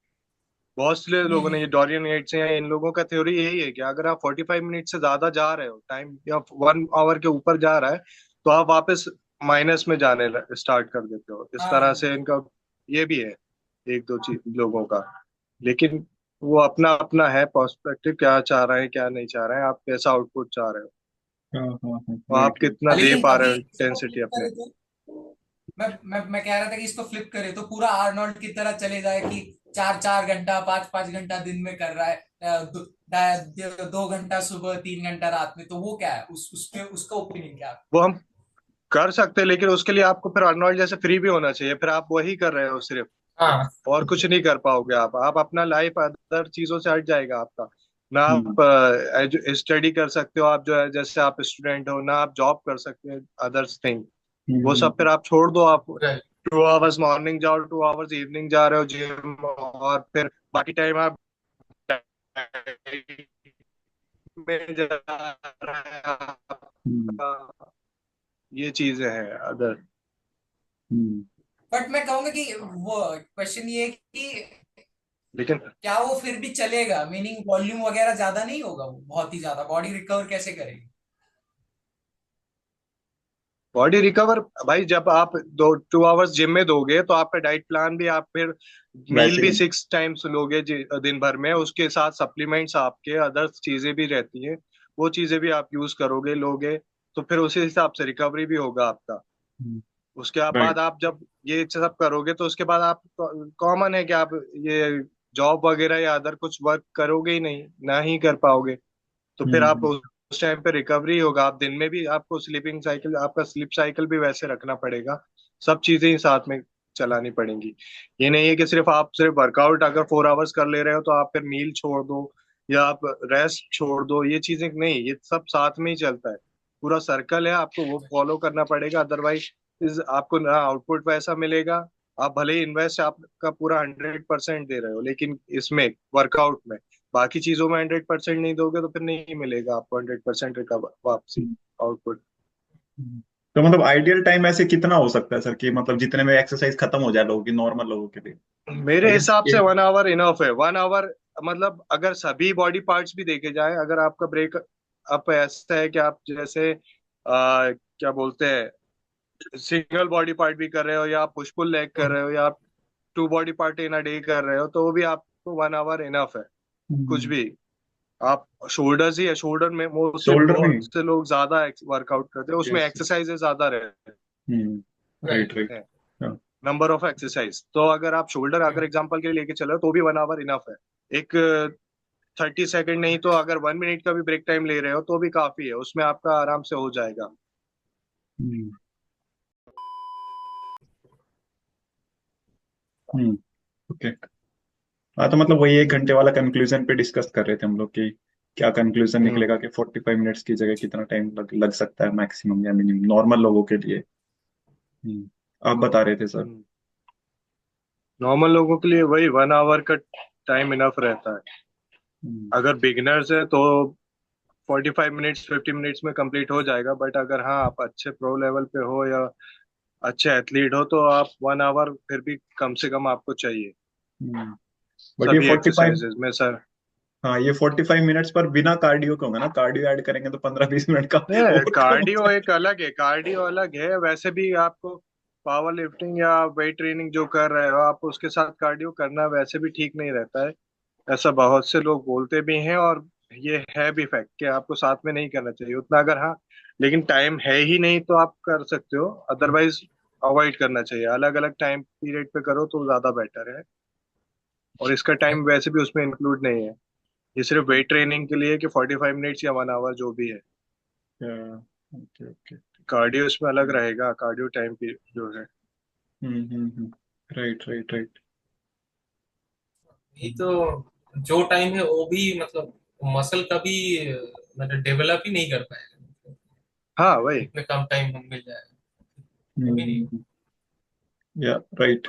बहुत से लोगों ने, ये डोरियन याट्स हैं, इन लोगों का थ्योरी यही है कि अगर आप 45 मिनट से ज्यादा जा रहे हो टाइम, या 1 आवर के ऊपर जा रहा है, तो आप वापस माइनस में जाने स्टार्ट कर देते हो। इस तरह हाँ, से इनका ये भी है, एक दो चीज लोगों का। लेकिन वो अपना अपना है पर्सपेक्टिव, क्या चाह रहे हैं क्या नहीं चाह रहे हैं, आप कैसा आउटपुट चाह रहे हो, हाँ हाँ हाँ, और आप राइट राइट। कितना दे लेकिन पा रहे अभी हो इसको इंटेंसिटी फ्लिप अपने। करे तो मैं कह रहा था कि इसको फ्लिप करे तो पूरा आर्नोल्ड की तरह चले जाए कि 4-4 घंटा 5-5 घंटा दिन में कर रहा है, 2 घंटा सुबह 3 घंटा रात में, तो वो क्या है, उसका ओपिनियन क्या है? वो हम कर सकते हैं, लेकिन उसके लिए आपको फिर अर्नोल्ड जैसे फ्री भी होना चाहिए, फिर आप वही कर रहे हो सिर्फ, हाँ और कुछ नहीं कर पाओगे आप अपना लाइफ अदर चीजों से हट जाएगा आपका। ना आप हम्म स्टडी कर सकते हो, आप जो है जैसे आप स्टूडेंट हो, ना आप जॉब कर सकते हो, अदर्स थिंग वो सब हम्म फिर आप छोड़ दो। आप राइट 2 आवर्स मॉर्निंग जाओ, 2 आवर्स इवनिंग जा रहे हो जिम, और फिर बाकी टाइम आप में जा रहे हैं हम्म आपका, ये चीजें हैं अदर। हम्म। बट मैं कहूंगा कि वो क्वेश्चन ये है कि लेकिन क्या वो फिर भी चलेगा, मीनिंग वॉल्यूम वगैरह ज्यादा नहीं होगा, वो बहुत ही ज्यादा बॉडी रिकवर कैसे करेगी? बॉडी रिकवर भाई, जब आप 2 आवर्स जिम में दोगे तो आपका डाइट प्लान भी, आप फिर मील वैसे भी ही। 6 टाइम्स लोगे दिन भर में, उसके साथ सप्लीमेंट्स आपके अदर्स चीजें भी रहती हैं, वो चीजें भी आप यूज करोगे लोगे, तो फिर उसी हिसाब से रिकवरी भी होगा आपका। उसके बाद राइट। आप जब ये सब करोगे तो उसके बाद आप, कॉमन है कि आप ये जॉब वगैरह या अदर कुछ वर्क करोगे ही नहीं, ना ही कर पाओगे। तो फिर आप हम्म। उस टाइम पे रिकवरी होगा, आप दिन में भी आपको स्लीपिंग साइकिल, आपका स्लीप साइकिल भी वैसे रखना पड़ेगा, सब चीजें ही साथ में चलानी पड़ेंगी। ये नहीं है कि सिर्फ आप सिर्फ वर्कआउट अगर 4 आवर्स कर ले रहे हो तो आप फिर मील छोड़ दो या आप रेस्ट छोड़ दो, ये चीजें नहीं, ये सब साथ में ही चलता है, पूरा सर्कल है, आपको वो फॉलो करना पड़ेगा, अदरवाइज इस आपको ना आउटपुट वैसा मिलेगा। आप भले ही इन्वेस्ट आपका पूरा 100% दे रहे हो, लेकिन इसमें वर्कआउट में बाकी चीजों में 100% नहीं दोगे तो फिर नहीं मिलेगा आपको 100% रिकवर वापसी आउटपुट। तो मतलब आइडियल टाइम ऐसे कितना हो सकता है सर, कि मतलब जितने में एक्सरसाइज खत्म हो जाए लोगों की, नॉर्मल लोगों के लिए? मेरे मतलब हिसाब से एक। 1 आवर इनफ है, 1 आवर। मतलब अगर सभी बॉडी पार्ट्स भी देखे जाए, अगर आपका ब्रेक अप ऐसा है कि आप जैसे क्या बोलते हैं, सिंगल बॉडी पार्ट भी कर रहे हो या आप पुश पुल लेग कर रहे हो या आप 2 body part in a day कर रहे हो, तो वो भी आपको 1 आवर इनफ है। कुछ भी आप शोल्डर्स ही है, शोल्डर में मोस्टली शोल्डर में। बहुत से लोग ज्यादा वर्कआउट करते हैं, उसमें यस। एक्सरसाइजेस ज्यादा रहते हम्म। Right, right. राइट। हैं, नंबर ऑफ एक्सरसाइज। तो अगर आप शोल्डर अगर एग्जांपल के लिए लेके चलो तो भी 1 आवर इनफ है। एक 30 सेकंड नहीं तो अगर 1 मिनट का भी ब्रेक टाइम ले रहे हो तो भी काफी है, उसमें आपका आराम से हो जाएगा। हम्म। ओके। हाँ, तो मतलब वही 1 घंटे वाला कंक्लूजन पे डिस्कस कर रहे थे हम लोग कि क्या कंक्लूजन हम्म निकलेगा कि 45 मिनट्स की जगह कितना टाइम लग सकता है मैक्सिमम या मिनिमम नॉर्मल लोगों के लिए। आप बता रहे थे सर। नॉर्मल लोगों के लिए वही 1 आवर का टाइम इनफ रहता है। हम्म। अगर बिगिनर्स है तो 45 मिनट्स 50 मिनट्स में कंप्लीट हो जाएगा, बट अगर हाँ आप अच्छे प्रो लेवल पे हो या अच्छे एथलीट हो तो आप 1 आवर फिर भी कम से कम आपको चाहिए, बट ये सभी 45। एक्सरसाइजेज में सर। हाँ, ये 45 मिनट्स पर बिना कार्डियो के होगा ना? कार्डियो ऐड करेंगे तो 15-20 मिनट का नहीं, और कम हो कार्डियो एक जाएगा। अलग है, कार्डियो अलग है, वैसे भी आपको पावर लिफ्टिंग या वेट ट्रेनिंग जो कर रहे हो आप उसके साथ कार्डियो करना वैसे भी ठीक नहीं रहता है, ऐसा बहुत से लोग बोलते भी हैं, और ये है भी फैक्ट कि आपको साथ में नहीं करना चाहिए उतना, अगर हाँ लेकिन टाइम है ही नहीं तो आप कर सकते हो, अदरवाइज अवॉइड करना चाहिए, अलग अलग टाइम पीरियड पे करो तो ज्यादा बेटर है। और इसका टाइम वैसे भी उसमें इंक्लूड नहीं है, ये सिर्फ वेट ट्रेनिंग के लिए कि 45 मिनट्स या 1 आवर जो भी है। Okay, okay. कार्डियो इसमें अलग रहेगा, कार्डियो टाइम की जो है। Right, right, right. ये तो जो टाइम है वो भी मतलब मसल कभी मतलब डेवलप ही नहीं कर पाएगा, हाँ वही। इतने कम टाइम में मिल जाएगा, कभी नहीं। या राइट।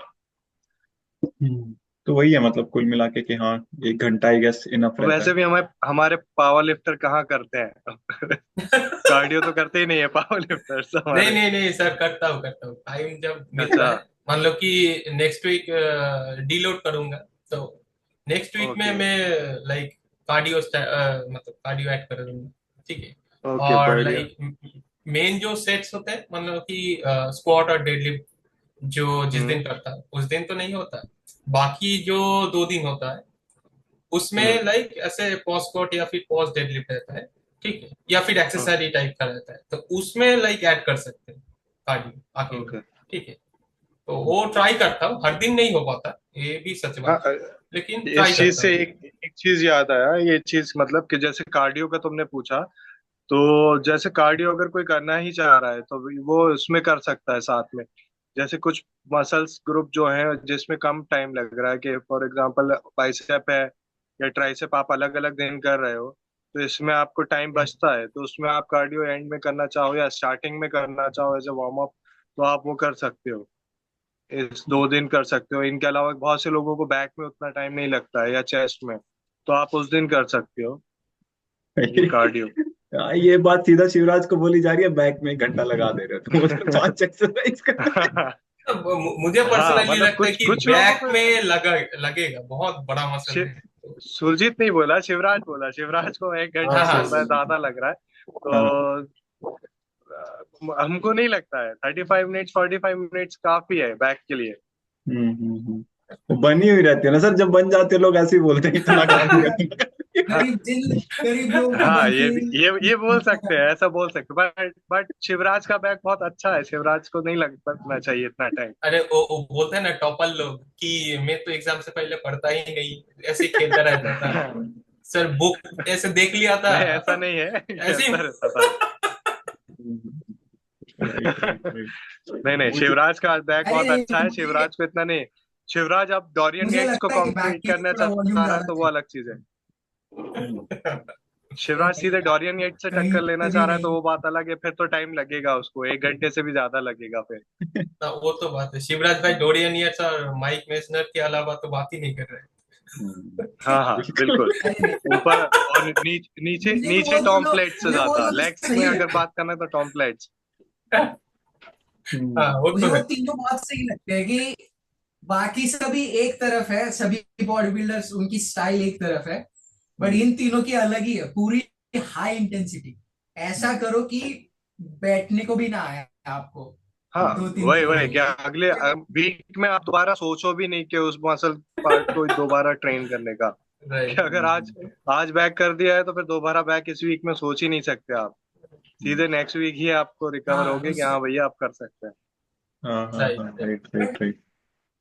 तो वही है मतलब कुल मिला के कि हाँ, 1 घंटा आई गेस इनफ रहता वैसे है। भी हमें हमारे पावर लिफ्टर कहाँ करते हैं कार्डियो तो करते ही नहीं है पावर लिफ्टर्स नहीं हमारे। नहीं नहीं सर, करता हूँ टाइम जब मिलता अच्छा। है। मान लो कि नेक्स्ट वीक डीलोड करूंगा, तो नेक्स्ट वीक में ओके। मैं लाइक कार्डियो मतलब कार्डियो ऐड कर दूंगा, ठीक है। ओके और बढ़िया। लाइक मेन जो सेट्स होते हैं मतलब कि स्क्वाट और डेडलिफ्ट, जो जिस हम्म दिन करता है उस दिन तो नहीं होता, बाकी जो 2 दिन होता है हम्म उसमें लाइक ऐसे पॉज स्क्वाट या फिर पॉज डेडलिफ्ट रहता है, ठीक है, या फिर एक्सेसरी टाइप का रहता है, तो उसमें लाइक ऐड कर सकते हैं कार्डियो आके में, ओके। ठीक है। तो वो ट्राई करता हूँ, हर दिन नहीं हो पाता, ये भी सच हाँ, बात है, लेकिन ट्राई इस चीज करता से हूँ। एक चीज याद आया, ये चीज मतलब कि जैसे कार्डियो का तुमने पूछा, तो जैसे कार्डियो अगर कोई करना ही चाह रहा है तो वो उसमें कर सकता है साथ में, जैसे कुछ मसल्स ग्रुप जो है जिसमें कम टाइम लग रहा है, कि फॉर एग्जांपल बाइसेप है या ट्राइसेप, आप अलग अलग दिन कर रहे हो, तो इसमें आपको टाइम बचता है, तो उसमें आप कार्डियो एंड में करना चाहो या स्टार्टिंग में करना चाहो एज ए वार्म अप, तो आप वो कर सकते हो, इस 2 दिन कर सकते हो। इनके अलावा बहुत से लोगों को बैक में उतना टाइम नहीं लगता है या चेस्ट में, तो आप उस दिन कर सकते हो ये कार्डियो। हाँ, ये बात सीधा शिवराज को बोली जा रही है, बैक में 1 घंटा लगा दे रहे हो तुम, उसमें 5 एक्सरसाइज कर। मुझे हाँ पर्सनली मतलब लगता है कुछ कि कुछ लोगों बैक को में लगेगा, बहुत बड़ा मसल है। सुरजीत नहीं बोला, शिवराज बोला। शिवराज को 1 घंटा हाँ हाँ हाँ। मैं ज्यादा लग रहा है। हाँ। तो हमको नहीं लगता है 35 मिनट्स 45 मिनट्स काफी है बैक के लिए। वो बनी हुई रहती है ना सर, जब बन जाते हैं लोग ऐसे ही बोलते हैं इतना काफी है, इतना काफी है। हाँ गरीब लोगों की हाँ, बनती ये भी है। ये बोल सकते हैं, ऐसा बोल सकते हैं, बट शिवराज का बैक बहुत अच्छा है। शिवराज को नहीं लगना चाहिए इतना टाइम। अरे वो बोलते हैं ना टॉपर लोग कि मैं तो एग्जाम से पहले पढ़ता ही नहीं, ऐसे ही खेलता रहता था सर, बुक ऐसे देख लिया था नहीं ऐसा नहीं है, ऐसे ही। खेलता रहता था। Right right right. नहीं नहीं, मुझे शिवराज का बैक बहुत अरे अच्छा है। मुझे शिवराज को इतना नहीं। शिवराज अब डोरियन मुझे येट्स को लगता है कि बैक कॉम्पीट के लिए करना थोड़ा चाह वॉल्यूम रहा है ज्यादा तो वो चाहिए। अलग चीज है। शिवराज सीधे डोरियन येट से कहीं टक्कर लेना भी चाह रहा है तो नहीं। वो बात अलग है, फिर तो टाइम लगेगा उसको, 1 घंटे से भी ज्यादा लगेगा फिर। हाँ, वो तो बात है, शिवराज भाई डोरियन यार्स और माइक मेसनर के अलावा तो बात ही नहीं कर रहे। हाँ हाँ बिल्कुल। अरे नहीं, ऊपर और नीचे नीचे टॉम प्लेट से मुझे वो ज्यादा दोनों लेग्स में सही अगर लगते हैं। बात करना है तो टॉम प्लेट्स। हाँ वो मुझे तो वो है। तीनों बहुत सही लगते हैं कि बाकी सभी एक तरफ है, सभी बॉडी बिल्डर्स उनकी स्टाइल एक तरफ है, बट इन तीनों की अलग ही है पूरी, हाई इंटेंसिटी। ऐसा करो कि बैठने को भी ना आए आपको हाँ 2-3 वही वही, क्या किलोमीटर अगले वीक में आप दोबारा सोचो भी नहीं कि उस मसल पार्ट को दोबारा ट्रेन करने का। कि राइट। अगर आज आज बैक कर दिया है तो फिर दोबारा बैक इस वीक में सोच ही नहीं सकते आप। सीधे नेक्स्ट वीक ही आपको रिकवर हाँ होगे कि उस हाँ भैया आप कर सकते हैं। हाँ हाँ हाँ, right. Right right right.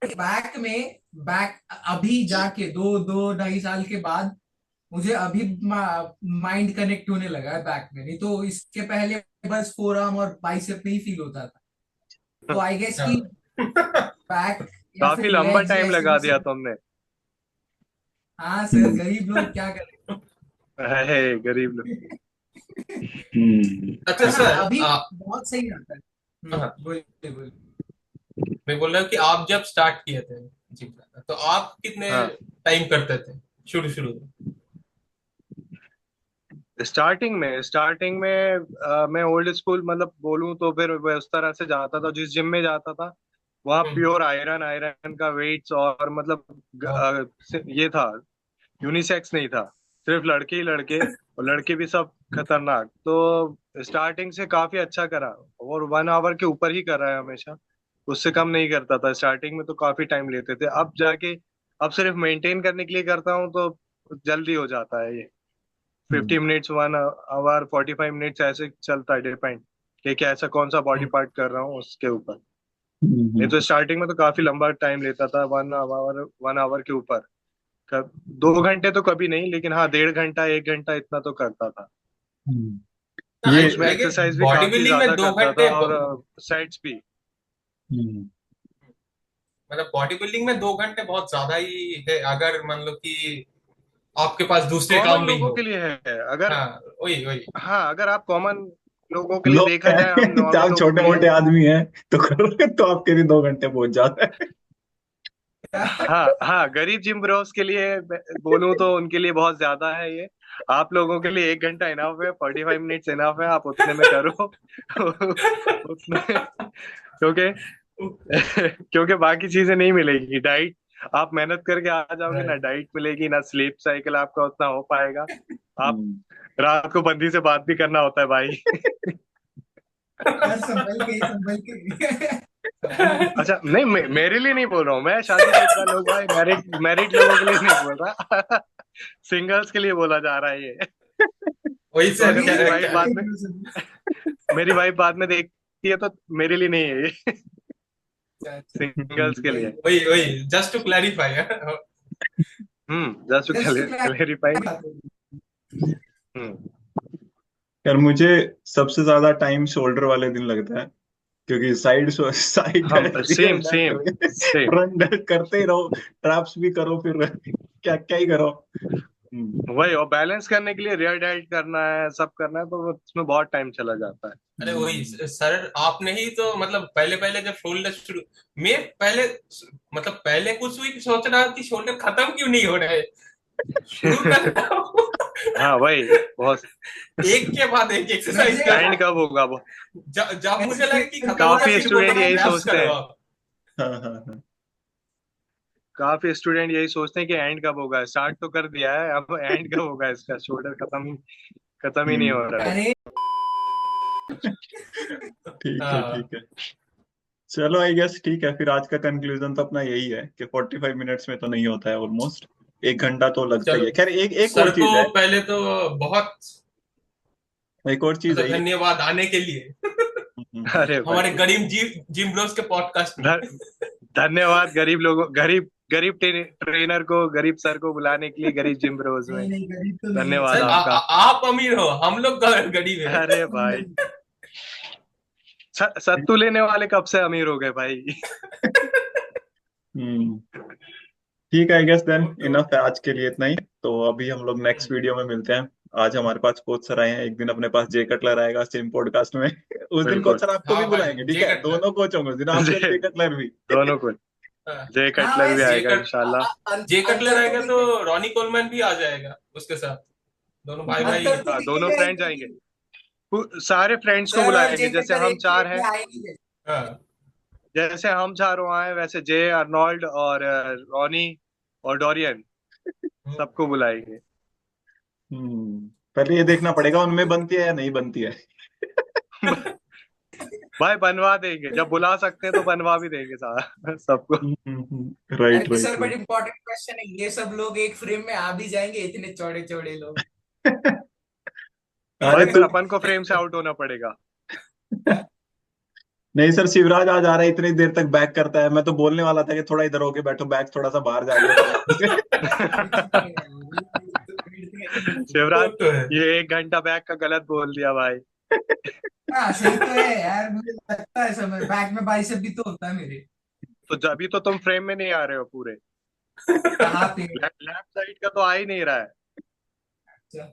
Back में, बैक अभी जाके 2-2.5 साल के बाद मुझे अभी माइंड कनेक्ट होने लगा है बैक में, नहीं तो इसके पहले बस फोर आर्म और बाइसेप में ही फील होता था। तो आई गेस कि हाँ। बैक या काफी फिर लंबा लेग्स टाइम ऐसे लगा भी दिया सब। तुमने। हाँ सर, गरीब लोग क्या करें। है गरीब लोग। अच्छा हाँ सर, अभी बहुत सही आता है। हाँ, बोलिए बोलिए। मैं बोल रहा हूँ कि आप जब स्टार्ट किए थे जिम जाना, तो आप कितने हाँ टाइम करते थे शुरू शुरू में? स्टार्टिंग में मैं ओल्ड स्कूल मतलब बोलूं तो फिर मैं उस तरह से जाता था, जिस जिम में जाता था वहाँ हम्म, प्योर आयरन आयरन का वेट्स और मतलब बहुत। ये था, यूनिसेक्स नहीं था, सिर्फ लड़के ही लड़के, और लड़के भी सब खतरनाक। तो स्टार्टिंग से काफी अच्छा करा, और 1 आवर के ऊपर ही कर रहा है हमेशा, उससे कम नहीं करता था। स्टार्टिंग में तो काफी टाइम लेते थे, अब जाके अब सिर्फ मेंटेन करने के लिए करता हूँ तो जल्दी हो जाता है ये। 50 मिनट्स 1 आवर 45 मिनट्स ऐसे चलता है, डिपेंड कि कैसा कौन सा बॉडी पार्ट कर रहा हूँ उसके ऊपर। नहीं तो स्टार्टिंग में तो काफी लंबा टाइम लेता था, 1 आवर के ऊपर। 2 घंटे तो कभी नहीं, लेकिन हाँ 1.5 घंटा 1 घंटा इतना तो करता था। ये उसमें लेकिन एक्सरसाइज भी बॉडी काफी बिल्डिंग में ज्यादा दो करता घंटे था और सेट्स भी। मतलब बॉडी बिल्डिंग में 2 घंटे बहुत ज्यादा ही है, अगर मान लो कि आपके पास दूसरे कॉमन काम नहीं लोगों हो। के लिए है अगर, हाँ वही वही। हाँ अगर आप कॉमन लोगों के लिए लोग देखा जाए, हम हैं, नॉर्मल आप लोगों छोटे के लिए। मोटे आदमी हैं तो करोगे तो आपके लिए 2 घंटे बहुत ज्यादा है। हाँ हाँ, गरीब जिम ब्रोस के लिए बोलूं तो उनके लिए बहुत ज्यादा है ये। आप लोगों के लिए 1 घंटा इनफ है, 45 मिनट्स इनफ है, आप उतने में करो। उतने, क्योंकि क्योंकि बाकी चीजें नहीं मिलेगी। डाइट, आप मेहनत करके आ जाओगे ना, राइट। डाइट मिलेगी ना, स्लीप साइकिल आपका उतना हो पाएगा। आप हम्म, रात को बंदी से बात भी करना होता है भाई। यार संभल के संभल के। अच्छा नहीं, मेरे लिए नहीं बोल रहा हूँ मैं, शादीशुदा लोग भाई, मैरिड लोगों के लिए नहीं बोल रहा। सिंगल्स के लिए बोला जा रहा है ये। वही तो सर अगर अभी मेरी क्या, वाइफ क्या? बाद में मेरी वाइफ बाद में देखती है तो मेरे लिए नहीं है ये। सिंगल्स के लिए। वही वही, just to clarify. Just to just clarify. Hmm. यार मुझे सबसे ज्यादा टाइम शोल्डर वाले दिन लगता है, क्योंकि साइड साइड हम real same back same same. Front करते ही रहो, ट्रैप्स भी करो, फिर क्या क्या ही करो। हम्म, वही, और बैलेंस करने के लिए रियर डेल्ट करना है, सब करना है, तो उसमें बहुत टाइम चला जाता है। अरे वही सर, आपने ही तो मतलब पहले पहले जब शोल्डर शुरू, मैं पहले मतलब पहले कुछ वीक सोच रहा कि शोल्डर खत्म क्यों नहीं हो रहे, शुरू कर रहा हूँ। हाँ वही बहुत। एक के बाद एक एक्सरसाइज वैसे कर रहा एंड हूँ। कब होगा वो। जब मुझे लगे कि खत्म हो गया काफी फिर बोलता स्टूडेंट हूँ यही रैप्स सोचते करो हैं। आप। हाँ हाँ हाँ। काफी स्टूडेंट यही सोचते हैं कि एंड कब होगा, स्टार्ट तो कर दिया है, अब एंड कब होगा, इसका शोल्डर खत्म ही नहीं हो रहा है। अरे ठीक है हाँ ठीक है। चलो आई गेस ठीक है, फिर आज का कंक्लूजन तो अपना यही है कि 45 मिनट्स में तो नहीं होता है, ऑलमोस्ट 1 घंटा तो लगता ही चलो है। खैर एक एक सर और को चीज है, पहले तो बहुत एक और चीज है ये। धन्यवाद आने के लिए अरे हमारे भाई, गरीब जिम ब्रोस के पॉडकास्ट में। ध- धन्यवाद गरीब लोगों, गरीब ट्रेनर को, गरीब सर को बुलाने के लिए गरीब जिम ब्रोज में। नहीं नहीं, गरीब तो नहीं है धन्यवाद सर सर। आपका। आप अमीर हो, हम लोग गरीब है। अरे भाई, सत्तू लेने वाले कब से अमीर हो गए भाई? हम्म ठीक है आई गेस देन तो इनफ है आज के लिए, इतना ही। तो अभी हम लोग नेक्स्ट वीडियो में मिलते हैं। आज हमारे पास कोच सर आए हैं, एक दिन अपने पास जे कटलर आएगा सेम पॉडकास्ट में। उस दिन कोच बिल्कुल। सर आपको भी हाँ भाई, बुलाएंगे, ठीक जे है? कटलर। दोनों कोच होंगे उस दिन, आप भी और जे जे कटलर भी। दोनों को, हाँ, जे हाँ कटलर भी वैसे जे आएगा कट इंशाल्लाह। जे कटलर अंतर तो आएगा तो दिखेगा। रॉनी कोलमैन भी आ जाएगा उसके साथ, दोनों भाई भाई अंतर हैं। तो हाँ, दोनों दिखेगा ही, फ्रेंड्स आएंगे, क्योंकि सारे फ्रेंड्स को सर और बुलाएंगे। जे जैसे कटर हम एक चार प्लेट हैं, में आएंगे। हाँ जैसे हम चारों आए, वैसे जे, अर्नोल्ड और रॉनी और डोरियन, सबको बुलाएंगे। पहले ये देखना पड़ेगा उनमें बनती है या नहीं बनती है। भाई बनवा देंगे, जब बुला सकते हैं तो बनवा भी देंगे सारा सबको। राइट अरे right sir but right. Important question है, ये सब लोग एक फ्रेम में आ भी जाएंगे, इतने चौड़े चौड़े लोग? अरे भाई फिर तू, अपन को फ्रेम से आउट होना पड़ेगा। नहीं सर शिवराज आज आ रहा है, इतनी देर तक बैक करता है। मैं तो बोलने वाला था कि थोड़ा इधर होके बैठो, बैक थोड़ा सा बाहर जा रही है से। शिवराज, वो तो है। ये 1 घंटा बैक का गलत बोल दिया भाई। हाँ सही तो है यार, मुझे लगता है समय बैक में बाइसेप भी तो होता है मेरे। तो अभी तो तुम फ्रेम में नहीं आ रहे हो पूरे, कहाँ पे? लेफ्ट साइड का तो आ ही नहीं रहा है। अच्छा,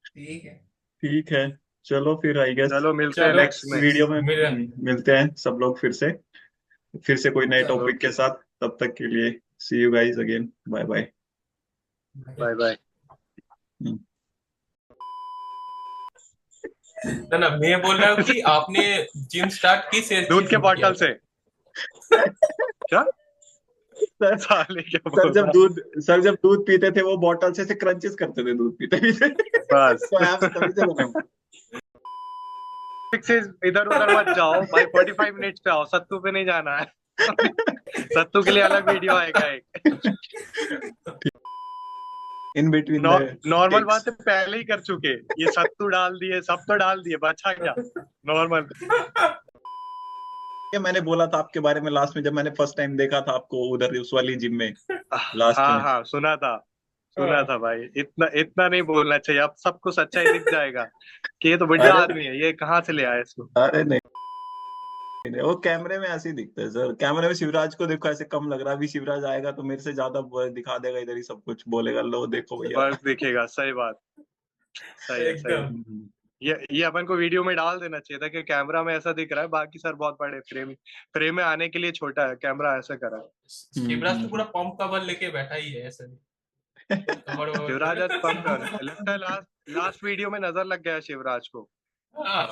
ठीक है। ठीक है, चलो फिर आई गेस चलो मिलते हैं चलो नेक्स्ट नेक्स्ट में। वीडियो में मेरा मिलते हैं सब लोग फिर से कोई नए चलो टॉपिक के साथ। तब तक के लिए see you guys again, bye bye. Bye bye. तो ना मैं बोल रहा हूँ कि आपने जिम स्टार्ट किस एज दूध के से किया बॉटल था? से। क्या सर साले, क्या सर बोल जब रहा? दूध सर जब दूध पीते थे वो बॉटल से क्रंचेस करते थे दूध पीते पीते। बस तो आप तभी से बने हो। से इधर उधर मत जाओ भाई, 45 मिनट्स पे आओ, सत्तू पे नहीं जाना है। सत्तू के लिए अलग वीडियो आएगा एक। In between the normal takes. बात है, पहले ही कर चुके, ये सत्तू डाल दिए, सब तो डाल दिए, बचा क्या नॉर्मल। ये मैंने बोला था आपके बारे में लास्ट में, जब मैंने फर्स्ट टाइम देखा था आपको उधर उस वाली जिम में लास्ट हाँ में। हाँ, सुना हाँ, था भाई। इतना इतना नहीं बोलना चाहिए, अब सबको सच्चाई दिख जाएगा कि ये तो बढ़िया अरे आदमी है, ये कहाँ से ले आया इसको। अरे नहीं नहीं, वो कैमरे में ऐसे ही दिखता है सर। कैमरे में शिवराज को देखो ऐसे कम लग रहा है, अभी शिवराज आएगा तो मेरे से ज्यादा दिखा देगा, इधर ही सब कुछ बोलेगा, लो देखो भैया। फर्क दिखेगा, सही बात। सही है सही है। एकदम। ये अपन को वीडियो में डाल देना चाहिए था कि कैमरा में ऐसा दिख रहा है, बाकी सर बहुत बड़े, फ्रेम में आने के लिए छोटा है, कैमरा ऐसा करा है। शिवराज तो पूरा पंप कवर लेके बैठा ही है ऐसे कवर ववर शिवराज आज जो पंप कर लगता है, लास्ट लास्ट वीडियो में नजर लग गया शिवराज को। है। हाँ